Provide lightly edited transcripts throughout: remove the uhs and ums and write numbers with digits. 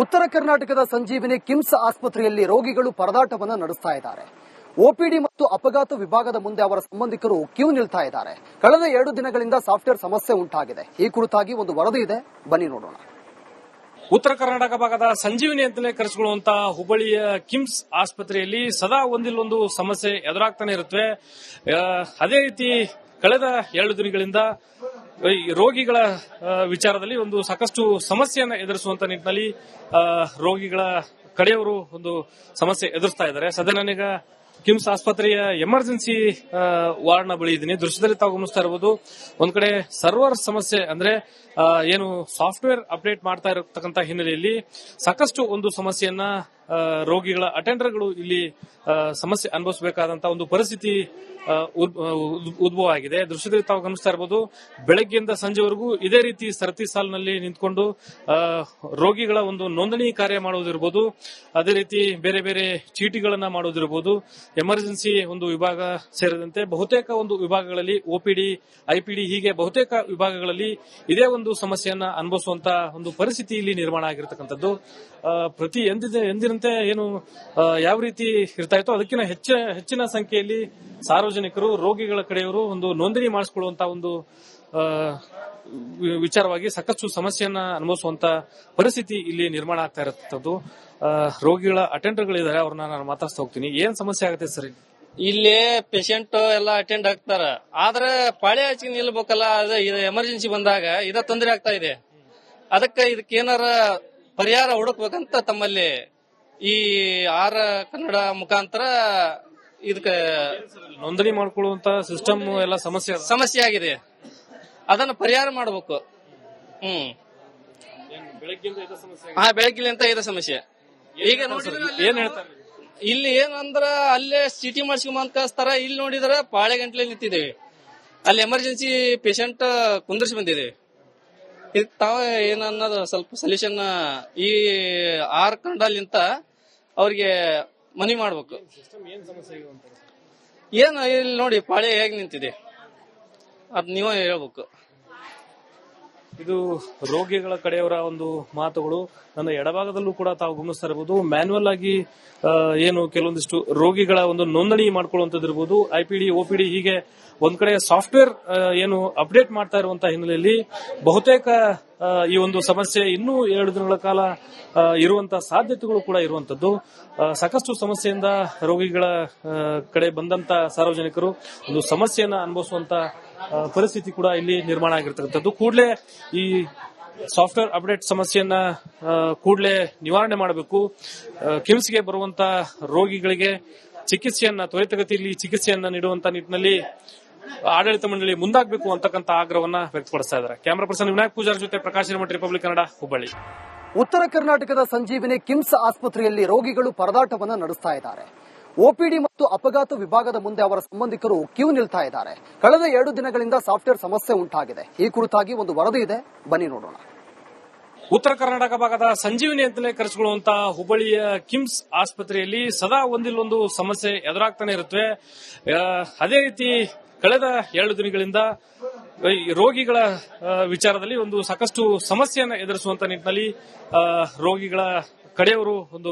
ಉತ್ತರ ಕರ್ನಾಟಕದ ಸಂಜೀವಿನಿ ಕಿಮ್ಸ್ ಆಸ್ಪತ್ರೆಯಲ್ಲಿ ರೋಗಿಗಳು ಪರದಾಟವನ್ನು ನಡೆಸ್ತಾ ಇದ್ದಾರೆ. ಒಪಿಡಿ ಮತ್ತು ಅಪಘಾತ ವಿಭಾಗದ ಮುಂದೆ ಅವರ ಸಂಬಂಧಿಕರು ಕ್ಯೂ ನಿಲ್ತಾ ಇದ್ದಾರೆ. ಕಳೆದ 2 ದಿನಗಳಿಂದ ಸಾಫ್ಟ್ವೇರ್ ಸಮಸ್ಯೆ ಉಂಟಾಗಿದೆ. ಈ ಕುರಿತಾಗಿ ಒಂದು ವರದಿ ಇದೆ, ಬನ್ನಿ ನೋಡೋಣ. ಉತ್ತರ ಕರ್ನಾಟಕ ಭಾಗದ ಸಂಜೀವಿನಿ ಅಂತಲೇ ಕರೆಸಿಕೊಳ್ಳುವಂತಹ ಹುಬ್ಬಳ್ಳಿಯ ಕಿಮ್ಸ್ ಆಸ್ಪತ್ರೆಯಲ್ಲಿ ಸದಾ ಒಂದಿಲ್ಲೊಂದು ಸಮಸ್ಯೆ ಎದುರಾಗ್ತಾನೆ ಇರುತ್ತವೆ. ಅದೇ ರೀತಿ ಕಳೆದ 2 ದಿನಗಳಿಂದ ರೋಗಿಗಳ ವಿಚಾರದಲ್ಲಿ ಒಂದು ಸಾಕಷ್ಟು ಸಮಸ್ಯೆಯನ್ನು ಎದುರಿಸುವಂತ ನಿಟ್ಟಿನಲ್ಲಿ ರೋಗಿಗಳ ಕಡೆಯವರು ಒಂದು ಸಮಸ್ಯೆ ಎದುರಿಸ್ತಾ ಇದ್ದಾರೆ. ಸದ್ಯ ನಾನೀಗ ಕಿಮ್ಸ್ ಆಸ್ಪತ್ರೆಯ ಎಮರ್ಜೆನ್ಸಿ ವಾರ್ಡ್ನ ಬಳಿ ಇದ್ದೀನಿ. ದೃಶ್ಯದಲ್ಲಿ ತಾವು ಗಮನಿಸ್ತಾ ಇರಬಹುದು, ಒಂದ್ ಕಡೆ ಸರ್ವರ್ ಸಮಸ್ಯೆ ಅಂದ್ರೆ ಏನು ಸಾಫ್ಟ್ವೇರ್ ಅಪ್ಡೇಟ್ ಮಾಡ್ತಾ ಇರತಕ್ಕಂತ ಹಿನ್ನೆಲೆಯಲ್ಲಿ ಸಾಕಷ್ಟು ಒಂದು ಸಮಸ್ಯೆಯನ್ನ ರೋಗಿಗಳ ಅಟೆಂಡರ್ಗಳು ಇಲ್ಲಿ ಸಮಸ್ಯೆ ಅನುಭವಿಸಬೇಕಾದಂತ ಒಂದು ಪರಿಸ್ಥಿತಿ ಉದ್ಭವ ಆಗಿದೆ. ದೃಶ್ಯದಲ್ಲಿ ತಾವು ಗಮನಿಸ್ತಾ ಇರಬಹುದು, ಬೆಳಗ್ಗೆಯಿಂದ ಸಂಜೆವರೆಗೂ ಇದೇ ರೀತಿ ಸರತಿ ಸಾಲಿನಲ್ಲಿ ನಿಂತ್ಕೊಂಡು ರೋಗಿಗಳ ಒಂದು ನೋಂದಣಿ ಕಾರ್ಯ ಮಾಡುವುದಿರಬಹುದು, ಅದೇ ರೀತಿ ಬೇರೆ ಬೇರೆ ಚೀಟಿಗಳನ್ನ ಮಾಡುವುದಿರಬಹುದು. ಎಮರ್ಜೆನ್ಸಿ ಒಂದು ವಿಭಾಗ ಸೇರಿದಂತೆ ಬಹುತೇಕ ಒಂದು ವಿಭಾಗಗಳಲ್ಲಿ ಒಪಿಡಿ, ಐಪಿಡಿ ಹೀಗೆ ಬಹುತೇಕ ವಿಭಾಗಗಳಲ್ಲಿ ಇದೇ ಒಂದು ಸಮಸ್ಯೆಯನ್ನ ಅನುಭವಿಸುವಂತ ಒಂದು ಪರಿಸ್ಥಿತಿ ಇಲ್ಲಿ ನಿರ್ಮಾಣ ಆಗಿರತಕ್ಕಂಥದ್ದು. ಪ್ರತಿ ಎಂದಿನಂತೆ ಏನು ಯಾವ ರೀತಿ ಇರ್ತಾ ಇತ್ತೋ ಅದಕ್ಕಿಂತ ಹೆಚ್ಚಿನ ಸಂಖ್ಯೆಯಲ್ಲಿ ಸಾರ್ವಜನಿಕರು ರೋಗಿಗಳ ಕಡೆಯವರು ಒಂದು ನೋಂದಣಿ ಮಾಡಿಸಿಕೊಳ್ಳುವಂತ ಒಂದು ವಿಚಾರವಾಗಿ ಸಾಕಷ್ಟು ಸಮಸ್ಯೆಯನ್ನ ಅನುಭವಿಸುವಂತ ಪರಿಸ್ಥಿತಿ ಇಲ್ಲಿ ನಿರ್ಮಾಣ ಆಗ್ತಾ ಇರತಕ್ಕಂಥದ್ದು. ರೋಗಿಗಳ ಅಟೆಂಡರ್ಗಳಿದ್ದಾರೆ, ಅವ್ರನ್ನ ನಾನು ಮಾತಾಡ್ತಾ ಹೋಗ್ತೀನಿ. ಏನ್ ಸಮಸ್ಯೆ ಆಗುತ್ತೆ ಸರ್? ಇಲ್ಲಿ ಪೇಷಂಟ್ ಎಲ್ಲ ಅಟೆಂಡ್ ಆಗ್ತಾರ, ಆದ್ರೆ ಪಾಳೆ ಹಚ್ಚಿ ನಿಲ್ಬೇಕಲ್ಲ, ಎಮರ್ಜೆನ್ಸಿ ಬಂದಾಗ ಇದ ತೊಂದರೆ ಆಗ್ತಾ ಇದೆ. ಅದಕ್ಕೆ ಇದಕ್ಕೇನಾರ ಪರಿಹಾರ ಹುಡುಕ್ಬೇಕಂತ ತಮ್ಮಲ್ಲಿ ಈ ಕನ್ನಡ ಮುಖಾಂತರ ಇದಕ್ಕೆ ನೋಂದಣಿ ಮಾಡ್ಕೊಳ್ಳುವಂತ ಸಿಸ್ಟಮ್ ಎಲ್ಲ ಸಮಸ್ಯೆ ಆಗಿದೆ. ಅದನ್ನ ಪರಿಹಾರ ಮಾಡಬೇಕು. ಬೆಳಗ್ಗಿಂತ ಇದೆ ಸಮಸ್ಯೆ. ಈಗ ಏನ್ ಹೇಳ್ತಾರೆ ಇಲ್ಲಿ ಏನಂದ್ರ ಅಲ್ಲೇ ಸಿಟಿ ಮಾಡಿಸ್ಕೊಂಡ್ ಕಳಿಸ್ತಾರ. ಇಲ್ಲಿ ನೋಡಿದ್ರೆ ಪಾಳೆ ಗಂಟ್ಲೆ ನಿಂತಿದ್ದೇವೆ, ಅಲ್ಲಿ ಎಮರ್ಜೆನ್ಸಿ ಪೇಷಂಟ್ ಕುಂದರ್ಸಿ ಬಂದಿದ್ದೇವೆ. ಇದಕ್ ತಾವ ಏನನ್ನೋದು ಸ್ವಲ್ಪ ಸೊಲ್ಯೂಷನ್ ಈ ಕನ್ನಡಲಿಂತ ಅವ್ರಿಗೆ ಮನಿ ಮಾಡ್ಬೇಕು. ಏನು ಇಲ್ಲಿ ನೋಡಿ ಪಾಳೆ ಹೇಗ್ ನಿಂತಿದೆ ಅದ್ ನೀವೇ ಹೇಳ್ಬೇಕು. ಇದು ರೋಗಿಗಳ ಕಡೆಯವರ ಒಂದು ಮಾತುಗಳು. ನನ್ನ ಎಡಭಾಗದಲ್ಲೂ ಕೂಡ ತಾವು ಗಮನಿಸ್ತಾ ಇರಬಹುದು, ಮ್ಯಾನ್ಯುವಲ್ ಆಗಿ ಏನು ಕೆಲವೊಂದಿಷ್ಟು ರೋಗಿಗಳ ಒಂದು ನೋಂದಣಿ ಮಾಡ್ಕೊಳ್ಳುವಂತದ್ದು ಇರಬಹುದು, ಐಪಿಡಿ, ಒಪಿಡಿ ಹೀಗೆ ಒಂದ್ ಕಡೆ ಸಾಫ್ಟ್ವೇರ್ ಏನು ಅಪ್ಡೇಟ್ ಮಾಡ್ತಾ ಇರುವಂತಹ ಹಿನ್ನೆಲೆಯಲ್ಲಿ ಬಹುತೇಕ ಈ ಒಂದು ಸಮಸ್ಯೆ ಇನ್ನೂ 2 ದಿನಗಳ ಕಾಲ ಇರುವಂತಹ ಸಾಧ್ಯತೆಗಳು ಕೂಡ ಇರುವಂತದ್ದು. ಸಾಕಷ್ಟು ಸಮಸ್ಯೆಯಿಂದ ರೋಗಿಗಳ ಕಡೆ ಬಂದಂತ ಸಾರ್ವಜನಿಕರು ಒಂದು ಸಮಸ್ಯೆಯನ್ನ ಅನುಭವಿಸುವಂತ ಪರಿಸ್ಥಿತಿ ಕೂಡ ಇಲ್ಲಿ ನಿರ್ಮಾಣ ಆಗಿರ್ತಕ್ಕಂಥದ್ದು. ಕೂಡಲೇ ಈ ಸಾಫ್ಟ್ವೇರ್ ಅಪ್ಡೇಟ್ ಸಮಸ್ಯೆಯನ್ನ ಕೂಡಲೇ ನಿವಾರಣೆ ಮಾಡಬೇಕು. ಕಿಮ್ಸ್ಗೆ ಬರುವಂತ ರೋಗಿಗಳಿಗೆ ಚಿಕಿತ್ಸೆಯನ್ನ ತ್ವರಿತಗತಿಯಲ್ಲಿ ಚಿಕಿತ್ಸೆಯನ್ನ ನೀಡುವಂತ ನಿಟ್ಟಿನಲ್ಲಿ ಆಡಳಿತ ಮಂಡಳಿ ಮುಂದಾಗಬೇಕು ಅಂತಕ್ಕಂಥ ಆಗ್ರಹವನ್ನ ವ್ಯಕ್ತಪಡಿಸ್ತಾ ಇದ್ದಾರೆ. ಕ್ಯಾಮರಾ ಪರ್ಸನ್ ವಿನಾಯಕ್ ಪೂಜಾರಿ ಜೊತೆ ಪ್ರಕಾಶ್ ಹಿರೇಮಠ, ರಿಪಬ್ಲಿಕ್ ಕನ್ನಡ, ಹುಬ್ಬಳ್ಳಿ. ಉತ್ತರ ಕರ್ನಾಟಕದ ಸಂಜೀವಿನಿ ಕಿಮ್ಸ್ ಆಸ್ಪತ್ರೆಯಲ್ಲಿ ರೋಗಿಗಳು ಪರದಾಟವನ್ನು ನಡೆಸ್ತಾ ಇದ್ದಾರೆ. ಒಪಿಡಿ ಮತ್ತು ಅಪಘಾತ ವಿಭಾಗದ ಮುಂದೆ ಅವರ ಸಂಬಂಧಿಕರು ಕ್ಯೂ ನಿಲ್ತಾ ಇದ್ದಾರೆ. ಕಳೆದ 2 ದಿನಗಳಿಂದ ಸಾಫ್ಟ್ವೇರ್ ಸಮಸ್ಯೆ ಉಂಟಾಗಿದೆ. ಈ ಕುರಿತಾಗಿ ಒಂದು ವರದಿ ಇದೆ, ಬನ್ನಿ ನೋಡೋಣ. ಉತ್ತರ ಕರ್ನಾಟಕ ಭಾಗದ ಸಂಜೀವಿನಿ ಅಂತಲೇ ಕರೆಸಿಕೊಳ್ಳುವಂತಹ ಹುಬ್ಬಳ್ಳಿಯ ಕಿಮ್ಸ್ ಆಸ್ಪತ್ರೆಯಲ್ಲಿ ಸದಾ ಒಂದಿಲ್ಲೊಂದು ಸಮಸ್ಯೆ ಎದುರಾಗ್ತಾನೆ ಇರುತ್ತವೆ. ಅದೇ ರೀತಿ ಕಳೆದ 2 ದಿನಗಳಿಂದ ರೋಗಿಗಳ ವಿಚಾರದಲ್ಲಿ ಒಂದು ಸಾಕಷ್ಟು ಸಮಸ್ಯೆಯನ್ನು ಎದುರಿಸುವಂತ ನಿಟ್ಟಿನಲ್ಲಿ ರೋಗಿಗಳ ಕಡೆಯವರು ಒಂದು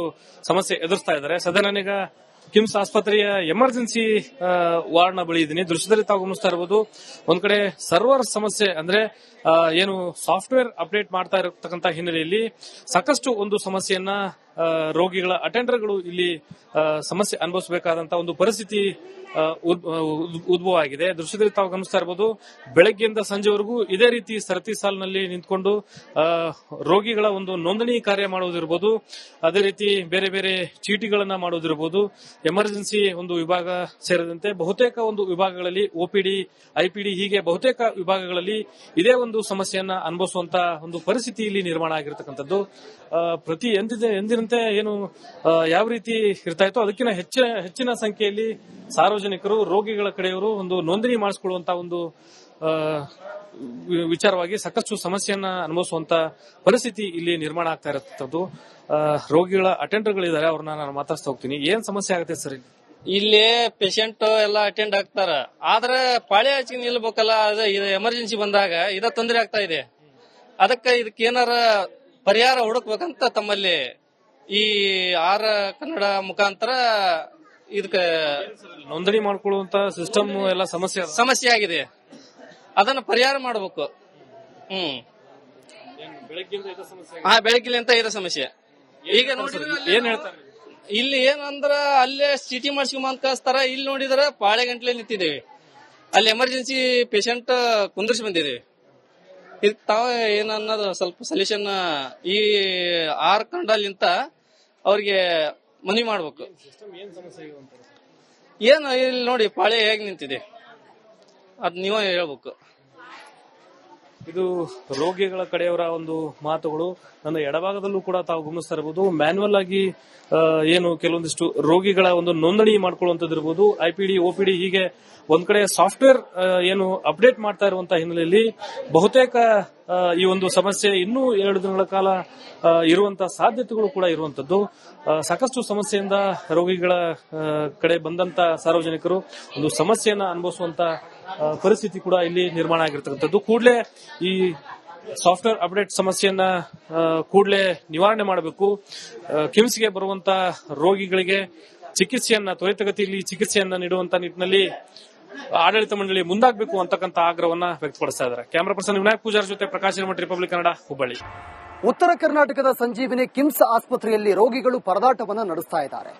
ಸಮಸ್ಯೆ ಎದುರಿಸ್ತಾ ಇದ್ದಾರೆ. ಸದ್ಯ ನಾನೀಗ ಕಿಮ್ಸ್ ಆಸ್ಪತ್ರೆಯ ಎಮರ್ಜೆನ್ಸಿ ವಾರ್ಡ್ನ ಬಳಿ ಇದ್ದೀನಿ. ದೃಶ್ಯದಲ್ಲಿ ತಾವು ಗಮನಿಸ್ತಾ ಇರಬಹುದು, ಒಂದ್ ಕಡೆ ಸರ್ವರ್ ಸಮಸ್ಯೆ ಅಂದ್ರೆ ಏನು ಸಾಫ್ಟ್ವೇರ್ ಅಪ್ಡೇಟ್ ಮಾಡ್ತಾ ಇರತಕ್ಕಂತ ಹಿನ್ನೆಲೆಯಲ್ಲಿ ಸಾಕಷ್ಟು ಒಂದು ಸಮಸ್ಯೆಯನ್ನ ರೋಗಿಗಳ ಅಟೆಂಡರ್ಗಳು ಇಲ್ಲಿ ಸಮಸ್ಯೆ ಅನುಭವಿಸಬೇಕಾದಂತ ಒಂದು ಪರಿಸ್ಥಿತಿ ಉದ್ಭವ ಆಗಿದೆ. ದೃಶ್ಯದಲ್ಲಿ ತಾವು ಗಮನಿಸ್ತಾ ಇರಬಹುದು, ಬೆಳಗ್ಗೆಯಿಂದ ಸಂಜೆವರೆಗೂ ಇದೇ ರೀತಿ ಸರತಿ ಸಾಲಿನಲ್ಲಿ ನಿಂತ್ಕೊಂಡು ರೋಗಿಗಳ ಒಂದು ನೋಂದಣಿ ಕಾರ್ಯ ಮಾಡುವುದಿರಬಹುದು, ಅದೇ ರೀತಿ ಬೇರೆ ಬೇರೆ ಚೀಟಿಗಳನ್ನ ಮಾಡುವುದಿರಬಹುದು. ಎಮರ್ಜೆನ್ಸಿ ಒಂದು ವಿಭಾಗ ಸೇರಿದಂತೆ ಬಹುತೇಕ ಒಂದು ವಿಭಾಗಗಳಲ್ಲಿ ಒಪಿಡಿ, ಐಪಿಡಿ ಹೀಗೆ ಬಹುತೇಕ ವಿಭಾಗಗಳಲ್ಲಿ ಇದೇ ಒಂದು ಸಮಸ್ಯೆಯನ್ನ ಅನುಭವಿಸುವಂತ ಒಂದು ಪರಿಸ್ಥಿತಿ ಇಲ್ಲಿ ನಿರ್ಮಾಣ ಆಗಿರತಕ್ಕಂಥದ್ದು. ಪ್ರತಿ ಎಂದಿನಂತೆ ಏನು ಯಾವ ರೀತಿ ಇರ್ತಾ ಇತ್ತೋ ಅದಕ್ಕಿಂತ ಹೆಚ್ಚಿನ ಸಂಖ್ಯೆಯಲ್ಲಿ ಸಾರ್ವಜನಿಕರು ರೋಗಿಗಳ ಕಡೆಯವರು ಒಂದು ನೋಂದಣಿ ಮಾಡಿಸಿಕೊಳ್ಳುವಂತ ಒಂದು ವಿಚಾರವಾಗಿ ಸಾಕಷ್ಟು ಸಮಸ್ಯೆಯನ್ನ ಅನುಭವಿಸುವಂತ ಪರಿಸ್ಥಿತಿ ಇಲ್ಲಿ ನಿರ್ಮಾಣ ಆಗ್ತಾ ಇರತಕ್ಕಂಥದ್ದು. ರೋಗಿಗಳ ಅಟೆಂಡರ್ಗಳಿದ್ದಾರೆ, ಅವ್ರನ್ನ ನಾನು ಮಾತಾಡ್ತಾ ಹೋಗ್ತೀನಿ. ಏನ್ ಸಮಸ್ಯೆ ಆಗುತ್ತೆ ಸರ್? ಇಲ್ಲಿ ಪೇಷಂಟ್ ಎಲ್ಲ ಅಟೆಂಡ್ ಆಗ್ತಾರ, ಆದ್ರೆ ಪಾಳೆ ಹಚ್ಚಿ ನಿಲ್ಬೇಕಲ್ಲ, ಎಮರ್ಜೆನ್ಸಿ ಬಂದಾಗ ಇದ ತೊಂದರೆ ಆಗ್ತಾ ಇದೆ. ಅದಕ್ಕೆ ಇದಕ್ಕೇನಾರ ಪರಿಹಾರ ಹುಡುಕ್ಬೇಕಂತ ತಮ್ಮಲ್ಲಿ ಈ ಆರ್ ಕನ್ನಡ ಮುಖಾಂತರ ಇದಕ್ಕೆ ನೋಂದಣಿ ಮಾಡ್ಕೊಳ್ಳುವಂತ ಸಿಸ್ಟಮ್ ಎಲ್ಲ ಸಮಸ್ಯೆ ಆಗಿದೆ. ಅದನ್ನ ಪರಿಹಾರ ಮಾಡಬೇಕು. ಬೆಳಗ್ಗಿಲಿಂದ ಇರೋ ಸಮಸ್ಯೆ. ಈಗ ನೋಡಿದ್ರೆ ಏನ್ ಹೇಳ್ತಾರೆ ಇಲ್ಲಿ ಏನಂದ್ರ ಅಲ್ಲೇ ಸಿಟಿ ಮಾಡ್ಸ್ಕೊಂಡ್ ಕಳಿಸ್ತಾರ. ಇಲ್ಲಿ ನೋಡಿದ್ರೆ ಪಾಳೆ ಗಂಟ್ಲೆ ನಿಂತಿದ್ದೇವೆ. ಅಲ್ಲಿ ಎಮರ್ಜೆನ್ಸಿ ಪೇಷಂಟ್ ಕುಂದ್ರಿಸಿ ಬಂದಿದ್ದೇವೆ. ಇದಕ್ ತಾವ ಏನನ್ನೋದು ಸ್ವಲ್ಪ ಸೊಲ್ಯೂಷನ್ ಈ ಆರ್ ಕನ್ನಡಲಿಂತ ಅವ್ರಿಗೆ ಮನವಿ ಮಾಡ್ಬೇಕು. ಏನು ಇಲ್ಲಿ ನೋಡಿ ಪಾಳೆ ಹೇಗ್ ನಿಂತಿದೆ ಅದ್ ನೀವೇ ಹೇಳ್ಬೇಕು. ಇದು ರೋಗಿಗಳ ಕಡೆಯವರ ಒಂದು ಮಾತುಗಳು. ನನ್ನ ಎಡಭಾಗದಲ್ಲೂ ಕೂಡ ತಾವು ಗಮನಿಸ್ತಾ ಇರಬಹುದು. ಮ್ಯಾನ್ಯುವಲ್ ಆಗಿ ಏನು ಕೆಲವೊಂದಿಷ್ಟು ರೋಗಿಗಳ ಒಂದು ನೋಂದಣಿ ಮಾಡ್ಕೊಳ್ಳುವಂತದ್ದು ಇರಬಹುದು. ಐಪಿಡಿ, ಓಪಿಡಿ ಹೀಗೆ ಒಂದ್ ಕಡೆ ಸಾಫ್ಟ್ವೇರ್ ಏನು ಅಪ್ಡೇಟ್ ಮಾಡ್ತಾ ಇರುವಂತಹ ಹಿನ್ನೆಲೆಯಲ್ಲಿ ಬಹುತೇಕ ಈ ಒಂದು ಸಮಸ್ಯೆ ಇನ್ನೂ 2 ದಿನಗಳ ಕಾಲ ಇರುವಂತಹ ಸಾಧ್ಯತೆಗಳು ಕೂಡ ಇರುವಂತದ್ದು. ಸಾಕಷ್ಟು ಸಮಸ್ಯೆಯಿಂದ ರೋಗಿಗಳ ಕಡೆ ಬಂದಂತ ಸಾರ್ವಜನಿಕರು ಒಂದು ಸಮಸ್ಯೆಯನ್ನ ಅನುಭವಿಸುವಂತ ಪರಿಸ್ಥಿತಿ ಕೂಡ ಇಲ್ಲಿ ನಿರ್ಮಾಣ ಆಗಿರ್ತಕ್ಕಂಥದ್ದು. ಕೂಡಲೇ ಈ ಸಾಫ್ಟ್ವೇರ್ ಅಪ್ಡೇಟ್ ಸಮಸ್ಯೆಯನ್ನ ಕೂಡಲೇ ನಿವಾರಣೆ ಮಾಡಬೇಕು. ಕಿಮ್ಸ್ಗೆ ಬರುವಂತ ರೋಗಿಗಳಿಗೆ ಚಿಕಿತ್ಸೆಯನ್ನ ತ್ವರಿತಗತಿಯಲ್ಲಿ ಚಿಕಿತ್ಸೆಯನ್ನ ನೀಡುವಂತ ನಿಟ್ಟಿನಲ್ಲಿ ಆಡಳಿತ ಮಂಡಳಿ ಮುಂದಾಗಬೇಕು ಅಂತಕ್ಕಂಥ ಆಗ್ರಹವನ್ನ ವ್ಯಕ್ತಪಡಿಸ್ತಾ ಇದ್ದಾರೆ. ಕ್ಯಾಮರಾ ಪರ್ಸನ್ ವಿನಾಯಕ್ ಪೂಜಾರ್ ಜೊತೆ ಪ್ರಕಾಶ್ ಹಿರೇಮಠ, ರಿಪಬ್ಲಿಕ್ ಕನ್ನಡ, ಹುಬ್ಬಳ್ಳಿ. ಉತ್ತರ ಕರ್ನಾಟಕದ ಸಂಜೀವಿನಿ ಕಿಮ್ಸ್ ಆಸ್ಪತ್ರೆಯಲ್ಲಿ ರೋಗಿಗಳು ಪರದಾಟವನ್ನ ನಡೆಸ್ತಾ ಇದ್ದಾರೆ.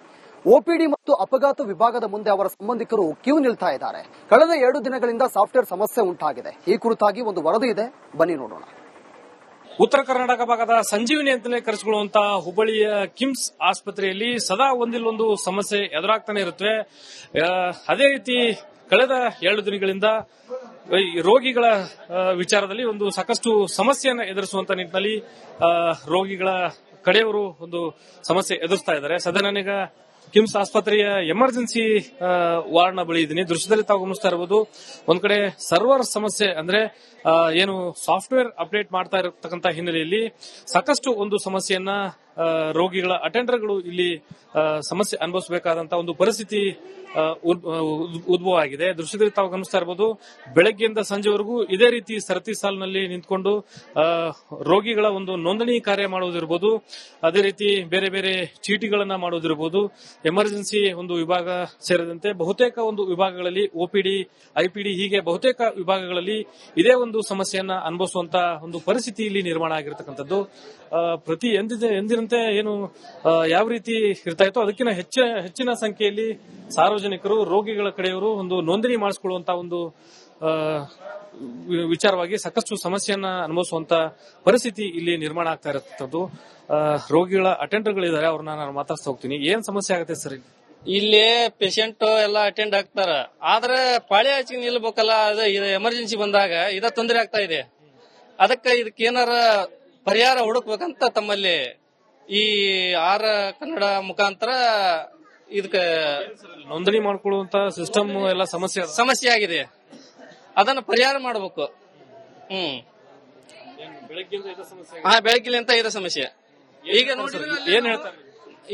ಓಪಿಡಿ ಮತ್ತು ಅಪಘಾತ ವಿಭಾಗದ ಮುಂದೆ ಅವರ ಸಂಬಂಧಿಕರು ಕ್ಯೂ ನಿಲ್ತಾ ಇದ್ದಾರೆ. ಕಳೆದ 2 ದಿನಗಳಿಂದ ಸಾಫ್ಟ್ವೇರ್ ಸಮಸ್ಯೆ ಉಂಟಾಗಿದೆ. ಈ ಕುರಿತಾಗಿ ಒಂದು ವರದಿ ಇದೆ, ಬನ್ನಿ ನೋಡೋಣ. ಉತ್ತರ ಕರ್ನಾಟಕ ಭಾಗದ ಸಂಜೀವಿನಿ ಅಂತಲೇ ಕರೆಸಿಕೊಳ್ಳುವಂತಹ ಹುಬ್ಬಳ್ಳಿಯ ಕಿಮ್ಸ್ ಆಸ್ಪತ್ರೆಯಲ್ಲಿ ಸದಾ ಒಂದಿಲ್ಲೊಂದು ಸಮಸ್ಯೆ ಎದುರಾಗ್ತಾನೆ ಇರುತ್ತವೆ. ಅದೇ ರೀತಿ ಕಳೆದ 2 ದಿನಗಳಿಂದ ರೋಗಿಗಳ ವಿಚಾರದಲ್ಲಿ ಒಂದು ಸಾಕಷ್ಟು ಸಮಸ್ಯೆಯನ್ನು ಎದುರಿಸುವಂತ ನಿಟ್ಟಿನಲ್ಲಿ ರೋಗಿಗಳ ಕಡೆಯವರು ಒಂದು ಸಮಸ್ಯೆ ಎದುರಿಸ್ತಾ ಇದ್ದಾರೆ. ಸದನೀಗ ಕಿಮ್ಸ್ ಆಸ್ಪತ್ರೆಯ ಎಮರ್ಜೆನ್ಸಿ ವಾರ್ಡ್ನ ಬಳಿ ಇದ್ದೀನಿ. ದೃಶ್ಯದಲ್ಲಿ ತಾವು ಗಮನಿಸ್ತಾ ಇರಬಹುದು. ಒಂದ್ ಕಡೆ ಸರ್ವರ್ ಸಮಸ್ಯೆ, ಅಂದ್ರೆ ಏನು ಸಾಫ್ಟ್ವೇರ್ ಅಪ್ಡೇಟ್ ಮಾಡ್ತಾ ಇರತಕ್ಕಂತ ಹಿನ್ನೆಲೆಯಲ್ಲಿ ಸಾಕಷ್ಟು ಒಂದು ಸಮಸ್ಯೆಯನ್ನ ರೋಗಿಗಳ ಅಟೆಂಡರ್ಗಳು ಇಲ್ಲಿ ಸಮಸ್ಯೆ ಅನುಭವಿಸಬೇಕಾದಂತ ಒಂದು ಪರಿಸ್ಥಿತಿ ಉದ್ಭವ ಆಗಿದೆ. ದೃಶ್ಯದಲ್ಲಿ ತಾವು ಗಮನಿಸ್ತಾ ಇರಬಹುದು. ಬೆಳಗ್ಗೆಯಿಂದ ಸಂಜೆವರೆಗೂ ಇದೇ ರೀತಿ ಸರತಿ ಸಾಲಿನಲ್ಲಿ ನಿಂತ್ಕೊಂಡು ರೋಗಿಗಳ ಒಂದು ನೋಂದಣಿ ಕಾರ್ಯ ಮಾಡುವುದಿರಬಹುದು, ಅದೇ ರೀತಿ ಬೇರೆ ಬೇರೆ ಚೀಟಿಗಳನ್ನ ಮಾಡುವುದಿರಬಹುದು. ಎಮರ್ಜೆನ್ಸಿ ಒಂದು ವಿಭಾಗ ಸೇರಿದಂತೆ ಬಹುತೇಕ ಒಂದು ವಿಭಾಗಗಳಲ್ಲಿ ಓಪಿಡಿ, ಐಪಿಡಿ ಹೀಗೆ ಬಹುತೇಕ ವಿಭಾಗಗಳಲ್ಲಿ ಇದೇ ಒಂದು ಸಮಸ್ಯೆಯನ್ನ ಅನುಭವಿಸುವಂತ ಒಂದು ಪರಿಸ್ಥಿತಿ ಇಲ್ಲಿ ನಿರ್ಮಾಣ ಆಗಿರತಕ್ಕಂಥದ್ದು. ಪ್ರತಿ ಎಂದಿನಂತೆ ಏನು ಯಾವ ರೀತಿ ಇರ್ತಾ ಇತ್ತು ಅದಕ್ಕಿಂತ ಹೆಚ್ಚಿನ ಸಂಖ್ಯೆಯಲ್ಲಿ ಸಾರ್ವಜನಿಕರು ರೋಗಿಗಳ ಕಡೆಯವರು ಒಂದು ನೋಂದಣಿ ಮಾಡಿಸಿಕೊಳ್ಳುವಂತ ಒಂದು ವಿಚಾರವಾಗಿ ಸಾಕಷ್ಟು ಸಮಸ್ಯೆಯನ್ನ ಅನುಭವಿಸುವಂತ ಪರಿಸ್ಥಿತಿ ಇಲ್ಲಿ ನಿರ್ಮಾಣ ಆಗ್ತಾ ಇರತಕ್ಕಂಥದ್ದು. ರೋಗಿಗಳ ಅಟೆಂಡರ್ಗಳಿದ್ದಾರೆ, ಅವ್ರನ್ನ ನಾನು ಮಾತಾಡ್ತಾ ಹೋಗ್ತೀನಿ. ಏನ್ ಸಮಸ್ಯೆ ಆಗುತ್ತೆ ಸರ್? ಇಲ್ಲಿ ಪೇಷಂಟ್ ಎಲ್ಲ ಅಟೆಂಡ್ ಆಗ್ತಾರ, ಆದ್ರೆ ಪಾಳೆ ಹಚ್ಚಿ ನಿಲ್ಬೇಕಲ್ಲ, ಅದು ಎಮರ್ಜೆನ್ಸಿ ಬಂದಾಗ ಇದ ತೊಂದರೆ ಆಗ್ತಾ ಇದೆ. ಅದಕ್ಕೆ ಇದಕ್ಕೆ ಏನಾರ ಪರಿಹಾರ ಹುಡುಕ್ಬೇಕಂತ ತಮ್ಮಲ್ಲಿ ಈ ಆರ್ ಕನ್ನಡ ಮುಖಾಂತರ ಇದಕ್ಕೆ ನೋಂದಣಿ ಮಾಡ್ಕೊಳ್ಳುವಂತ ಸಿಸ್ಟಮ್ ಎಲ್ಲ ಸಮಸ್ಯೆ ಆಗಿದೆ. ಅದನ್ನ ಪರಿಹಾರ ಮಾಡಬೇಕು. ಬೆಳಗ್ಗಿಲಿಂದ ಇರೋ ಸಮಸ್ಯೆ. ಈಗ ನೋಡಿದ್ರೆ ಏನ್ ಹೇಳ್ತಾರೆ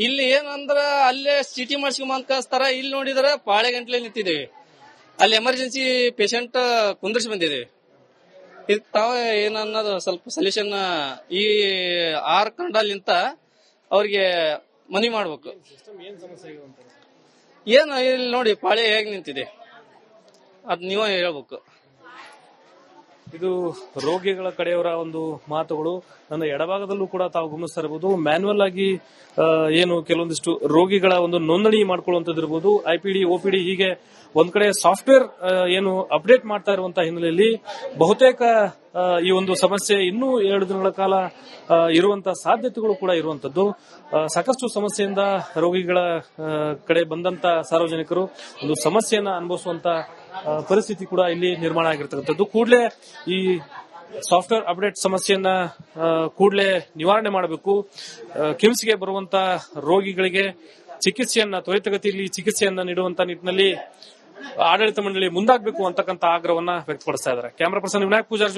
ಇಲ್ಲಿ ಏನಂದ್ರ ಅಲ್ಲೇ ಸಿಟಿ ಮಾಡ್ಸ್ಕೊಂಡ್ ಕಳಿಸ್ತಾರ. ಇಲ್ಲಿ ನೋಡಿದ್ರೆ ಪಾಳೆ ಗಂಟ್ಲೆ ನಿಂತಿದ್ದೇವೆ. ಅಲ್ಲಿ ಎಮರ್ಜೆನ್ಸಿ ಪೇಷಂಟ್ ಕುಂದ್ರಿಸಿ ಬಂದಿದ್ದೇವೆ. ಇದಕ್ ತಾವ ಏನನ್ನೋದು ಸ್ವಲ್ಪ ಸೊಲ್ಯೂಷನ್ ಈ ಆರ್ ಕನ್ನಡಲಿಂತ ಅವ್ರಿಗೆ ಮನವಿ ಮಾಡ್ಬೇಕು. ಏನು ಇಲ್ಲಿ ನೋಡಿ ಪಾಳೆ ಹೇಗ್ ನಿಂತಿದೆ ಅದ್ ನೀವೇ ಹೇಳ್ಬೇಕು. ಇದು ರೋಗಿಗಳ ಕಡೆಯವರ ಒಂದು ಮಾತುಗಳು. ನನ್ನ ಎಡಭಾಗದಲ್ಲೂ ಕೂಡ ತಾವು ಗಮನಿಸ್ತಾ ಇರಬಹುದು. ಮ್ಯಾನ್ಯುವಲ್ ಆಗಿ ಏನು ಕೆಲವೊಂದಿಷ್ಟು ರೋಗಿಗಳ ಒಂದು ನೋಂದಣಿ ಮಾಡ್ಕೊಳ್ಳುವಂತದ್ದು ಇರಬಹುದು. ಐಪಿಡಿ, ಓಪಿಡಿ ಹೀಗೆ ಒಂದ್ ಕಡೆ ಸಾಫ್ಟ್ವೇರ್ ಏನು ಅಪ್ಡೇಟ್ ಮಾಡ್ತಾ ಇರುವಂತಹ ಹಿನ್ನೆಲೆಯಲ್ಲಿ ಬಹುತೇಕ ಈ ಒಂದು ಸಮಸ್ಯೆ ಇನ್ನೂ 2 ದಿನಗಳ ಕಾಲ ಇರುವಂತಹ ಸಾಧ್ಯತೆಗಳು ಕೂಡ ಇರುವಂತದ್ದು. ಸಾಕಷ್ಟು ಸಮಸ್ಯೆಯಿಂದ ರೋಗಿಗಳ ಕಡೆ ಬಂದಂತ ಸಾರ್ವಜನಿಕರು ಒಂದು ಸಮಸ್ಯೆಯನ್ನ ಅನುಭವಿಸುವಂತ ಪರಿಸ್ಥಿತಿ ಕೂಡ ಇಲ್ಲಿ ನಿರ್ಮಾಣ ಆಗಿರ್ತಕ್ಕಂಥದ್ದು. ಕೂಡಲೇ ಈ ಸಾಫ್ಟ್ವೇರ್ ಅಪ್ಡೇಟ್ ಸಮಸ್ಯೆಯನ್ನ ಕೂಡಲೇ ನಿವಾರಣೆ ಮಾಡಬೇಕು. ಕಿಮ್ಸ್ಗೆ ಬರುವಂತ ರೋಗಿಗಳಿಗೆ ಚಿಕಿತ್ಸೆಯನ್ನ ತ್ವರಿತಗತಿಯಲ್ಲಿ ಚಿಕಿತ್ಸೆಯನ್ನ ನೀಡುವಂತ ನಿಟ್ಟಿನಲ್ಲಿ ಆಡಳಿತ ಮಂಡಳಿ ಮುಂದಾಗಬೇಕು ಅಂತಕ್ಕಂಥ ಆಗ್ರಹವನ್ನ ವ್ಯಕ್ತಪಡಿಸ್ತಾ ಇದ್ದಾರೆ. ಕ್ಯಾಮರಾ ಪರ್ಸನ್ ವಿನಾಯಕ್ ಪೂಜಾರ್ ಜೊತೆ